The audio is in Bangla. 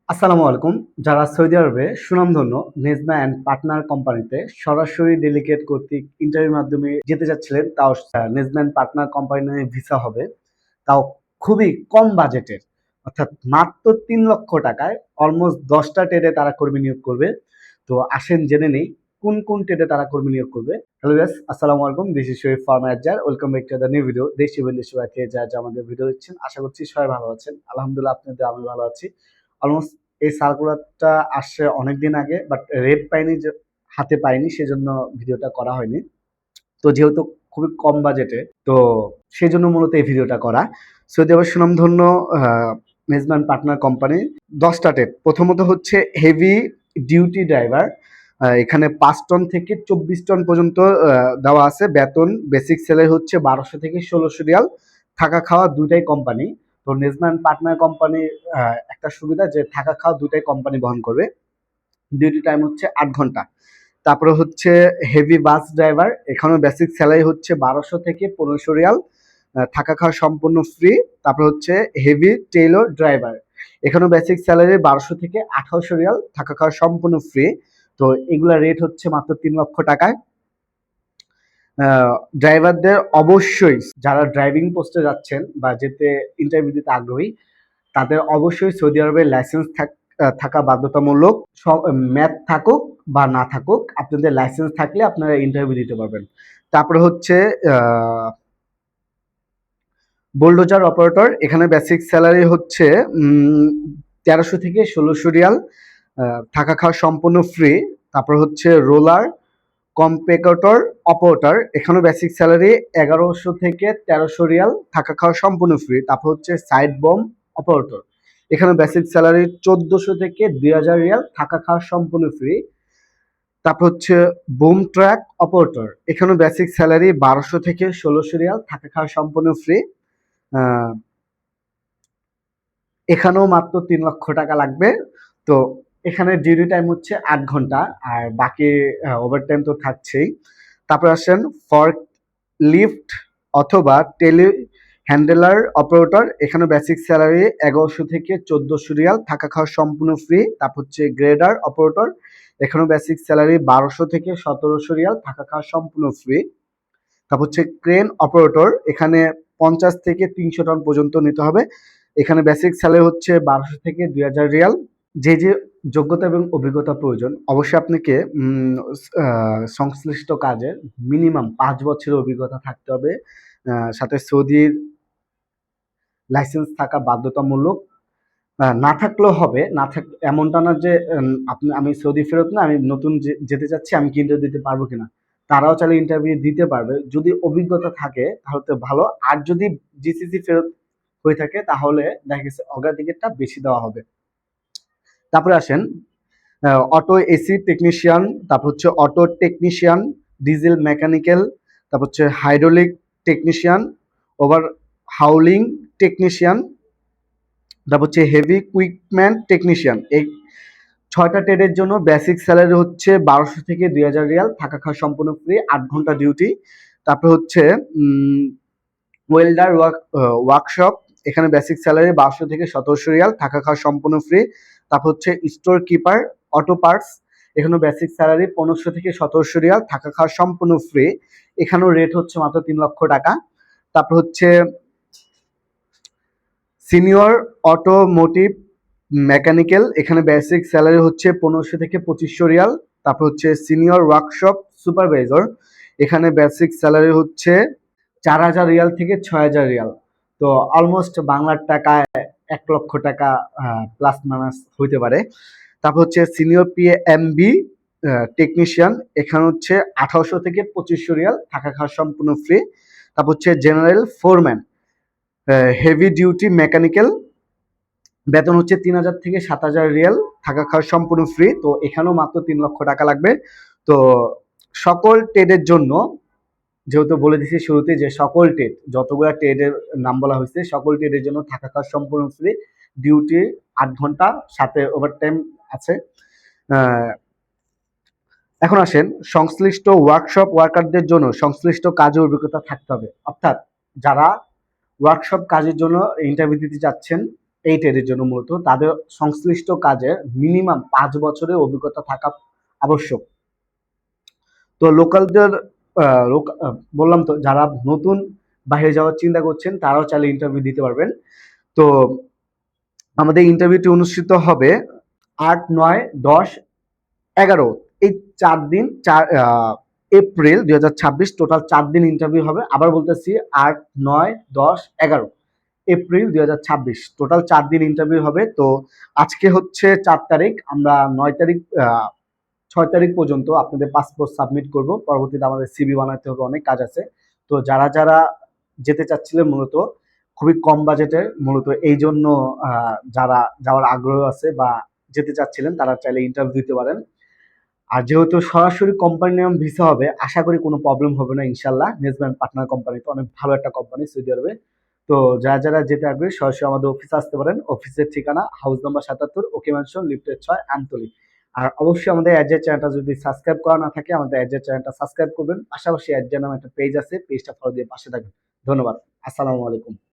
আসসালামু আলাইকুম। যারা সৌদি আরবে সুনামধন্য নেজমা অ্যান্ড পার্টনার কোম্পানিতে সরাসরি ডেলিগেট কর্তৃক ইন্টারভিউর মাধ্যমে যেতে চাচ্ছিলেন, তাও নেজমা অ্যান্ড পার্টনার কোম্পানির ভিসা হবে, তাও খুবই কম বাজেটের, অর্থাৎ মাত্র ৩ লক্ষ টাকায় অলমোস্ট ১০টা ট্রেডে তারা কর্মী নিয়োগ করবে। তো আসেন জেনে নেই কোন কোন ট্রেডে তারা কর্মী নিয়োগ করবে। হ্যালো গাইস, আসসালামু আলাইকুম। দিস ইজ শরীফ ফার্মার আজার। Welcome back to the new video. দেশ এবং দেশের বাইরে যা আমাদের ভিডিও দেখছেন, আশা করছি সবাই ভালো আছেন। আলহামদুলিল্লাহ, আপনাদের আমি ভালো আছি। অলমোস্ট এই সার্কুলারটা আসছে অনেকদিন আগে, বাট রেট পাইনি, যে হাতে পাইনি, সেজন্য ভিডিওটা করা হয়নি। তো যেহেতু খুবই কম বাজেটে, তো সেই জন্য মূলত এই ভিডিওটা করা। সৌদি আরবের সুনামধন্য মেজবান পার্টনার কোম্পানি 10টা ট্রেড। প্রথমত হচ্ছে হেভি ডিউটি ড্রাইভার। এখানে 5 টন থেকে 24 টন পর্যন্ত দেওয়া আছে। বেতন বেসিক স্যালারি হচ্ছে 1200 থেকে 1600 রিয়াল। থাকা খাওয়া দুইটাই কোম্পানি। তো নেজমান পার্টনার কোম্পানির একটা সুবিধা যে থাকা খাওয়া দুইটাই কোম্পানি বহন করবে। ডিউটি টাইম হচ্ছে 8 ঘন্টা। তারপরে হচ্ছে হেভি বাস ড্রাইভার। এখানেও বেসিক স্যালারি হচ্ছে 1200 থেকে 1500 রিয়াল। থাকা খাওয়া সম্পূর্ণ ফ্রি। তারপর হচ্ছে হেভি টেইলর ড্রাইভার। এখানেও বেসিক স্যালারি 1200 থেকে 1800 রিয়াল। থাকা খাওয়া সম্পূর্ণ ফ্রি। তো এগুলা রেট হচ্ছে মাত্র 3 লক্ষ টাকায়। ড্রাইভারদের অবশ্যই, যারা ড্রাইভিং পোস্টে যাচ্ছেন বা যেতে ইন্টারভিউ দিতে আগ্রহী, তাদের অবশ্যই সৌদি আরবের লাইসেন্স থাকা বাধ্যতামূলক। ম্যাথ থাকুক বা না থাকুক, আপনাদের লাইসেন্স থাকলে আপনারা ইন্টারভিউ দিতে পারবেন। তারপরে হচ্ছে বুলডোজার অপারেটর। এখানে বেসিক স্যালারি হচ্ছে 1300 থেকে 1600 রিয়াল। থাকা খাওয়া সম্পূর্ণ ফ্রি। তারপর হচ্ছে রোলার কম্পেকটর অপারেটর। এখানেও বেসিক স্যালারি 1100 থেকে 1300 রিয়াল। থাকা খাওয়া সম্পূর্ণ ফ্রি। তারপর হচ্ছে সাইড বম অপারেটর। এখানে বেসিক স্যালারি 1400 থেকে 2000 রিয়াল। থাকা খাওয়া সম্পূর্ণ ফ্রি। তারপর হচ্ছে বুম ট্র্যাক অপারেটর। এখানে বেসিক স্যালারি 1200 থেকে 1600 রিয়াল। থাকা খাওয়া সম্পূর্ণ ফ্রি। এখানেও মাত্র 3 লক্ষ টাকা লাগবে। তো এখানে ডিউটি টাইম হচ্ছে 8 ঘন্টা, আর বাকি ওভার টাইম তো থাকছেই। তারপর আসেন ফর্ক লিফট অথবা টেলি হ্যান্ডেলার অপারেটর। এখানে বেসিক স্যালারি 1100 থেকে 1400 রিয়াল। থাকা খাওয়া সম্পূর্ণ ফ্রি। তারপর হচ্ছে গ্রেডার অপারেটর। এখানেও বেসিক স্যালারি 1200 থেকে 1700 রিয়াল। থাকা খাওয়া সম্পূর্ণ ফ্রি। তারপর হচ্ছে ক্রেন অপারেটর। এখানে 50 থেকে 300 টন পর্যন্ত নিতে হবে। এখানে বেসিক স্যালারি হচ্ছে 1200 থেকে 2000 রিয়াল। যে যে যোগ্যতা এবং অভিজ্ঞতা প্রয়োজন, অবশ্যই আপনাকে সংশ্লিষ্ট কাজে মিনিমাম 5 বছরের অভিজ্ঞতা থাকতে হবে। সাথে সৌদির লাইসেন্স থাকা বাধ্যতামূলক। না থাকলেও হবে, না থাক এমনটা না যে আমি সৌদি ফেরত না, আমি নতুন যেতে চাচ্ছি, আমি কি ইন্টারভিউ দিতে পারবো কিনা। তারাও চাইলে ইন্টারভিউ দিতে পারবে, যদি অভিজ্ঞতা থাকে তাহলে তো ভালো। আর যদি জিসিসি ফেরত হয়ে থাকে তাহলে দেখা গেছে অগ্রাধিকারটা বেশি দেওয়া হবে। তারপরে আসেন অটো এসি টেকনিশিয়ান, তারপর হচ্ছে অটো টেকনিশিয়ান, ডিজেল মেকানিক্যাল, তারপর হচ্ছে হাইড্রোলিক টেকনিশিয়ান, ওভার হাউলিং টেকনিশিয়ান, তারপর হচ্ছে হেভি ইকুইপমেন্ট টেকনিশিয়ান। এই 6টা ট্রেডের জন্য বেসিক স্যালারি হচ্ছে 1200 থেকে 2000 রিয়াল। থাকা খাওয়া সম্পূর্ণ ফ্রি। 8 ঘন্টা ডিউটি। তারপর হচ্ছে ওয়েল্ডার ওয়ার্কশপ। এখানে বেসিক স্যালারি 1200 থেকে 1700 রিয়াল। থাকা খাওয়া সম্পূর্ণ ফ্রি। তারপর হচ্ছে স্টোর কিপার অটো পার্টস। এখানে বেসিক স্যালারি 1500 থেকে 1700 রিয়াল। থাকা খাওয়া সম্পূর্ণ ফ্রি। এখানেও রেট হচ্ছে মাত্র 3 লক্ষ টাকা। তারপর হচ্ছে সিনিয়র অটোমোটিভ মেকানিক্যাল। এখানে বেসিক স্যালারি হচ্ছে 1500 থেকে 2500 রিয়াল। তারপর হচ্ছে সিনিয়র ওয়ার্কশপ সুপারভাইজার। এখানে বেসিক স্যালারি হচ্ছে 4000 রিয়াল থেকে 6000 রিয়াল। তো অলমোস্ট বাংলার টাকায় 1 লক্ষ টাকা প্লাস মাইনাস হইতে পারে। তারপর হচ্ছে সিনিয়র পিএমবি টেকনিশিয়ান। এখানে হচ্ছে 1800 থেকে 2500 রিয়াল। থাকা খাওয়া সম্পূর্ণ ফ্রি। তারপর হচ্ছে general foreman heavy duty mechanical. বেতন হচ্ছে 3000 থেকে 7000 রিয়াল। থাকা খাওয়া সম্পূর্ণ ফ্রি। তো এখানেও মাত্র 3 লক্ষ টাকা লাগবে। তো সকল ট্রেডের জন্য, যেহেতু বলে দিচ্ছি শুরুতে যে সকল ট্রেড, যতগুলো ট্রেডের নাম বলা হয়েছে, সকল ট্রেডের জন্য থাকা খাওয়া সম্পূর্ণ ফ্রি। ডিউটি 8 ঘন্টা, সাথে ওভারটাইম আছে। এখন আসেন সংশ্লিষ্ট ওয়ার্কশপ ওয়ার্কারদের জন্য সংশ্লিষ্ট কাজে অভিজ্ঞতা থাকতে হবে। অর্থাৎ যারা ওয়ার্কশপ কাজের জন্য ইন্টারভিউ দিতে যাচ্ছেন, এই ট্রেডের জন্য মূলত তাদের সংশ্লিষ্ট কাজে মিনিমাম 5 বছরের অভিজ্ঞতা থাকা আবশ্যক। তো লোকালদের বললাম তো, যারা নতুন বাইরে যাওয়ার চিন্তা করছেন তারাও চাইলে ইন্টারভিউ দিতে পারবেন। তো আমাদের ইন্টারভিউটি অনুষ্ঠিত হবে 8, 9, 10, 11 এই 4 দিন, এপ্রিল 2026 টোটাল 4 দিন ইন্টারভিউ হবে। আবার বলতেছি 8, 9, 10, 11 এপ্রিল 2026 টোটাল 4 দিন ইন্টারভিউ হবে। তো আজকে হচ্ছে 4 তারিখ, আমরা 9 তারিখ 6 তারিখ পর্যন্ত আপনাদের পাসপোর্ট সাবমিট করব। পরবর্তীতে আমাদের সিভি বানাতে হবে, অনেক কাজ আছে। তো যারা যারা যেতে চাচ্ছিলেন মূলত খুবই কম বাজেটের, মূলত এই জন্য যারা যাওয়ার আগ্রহ আছে বা যেতে চাচ্ছিলেন তারা চাইলে ইন্টারভিউ দিতে পারেন। আর যেহেতু সরাসরি কোম্পানি নিয়ম ভিসা হবে, আশা করি কোনো প্রবলেম হবে না ইনশাল্লাহ। নেজম্যান পার্টনার কোম্পানি তো অনেক ভালো একটা কোম্পানি সৌদি আরবে। তো যারা যারা যেতে আগ্রহী সরাসরি আমাদের অফিসে আসতে পারেন। অফিসের ঠিকানা হাউস নাম্বার 77, ওকে ম্যানশন, লিফটের 6, আমতলী। আর অবশ্যই আমাদের অ্যাডজেট চ্যানেলটা যদি সাবস্ক্রাইব করা না থাকে, আমাদের অ্যাডজেট চ্যানেলটা সাবস্ক্রাইব করবেন। পাশাপাশি অ্যাডজেট নামে একটা পেজ আছে, পেজটা ফলো দিয়ে পাশে থাকবেন। ধন্যবাদ। আসসালামু আলাইকুম।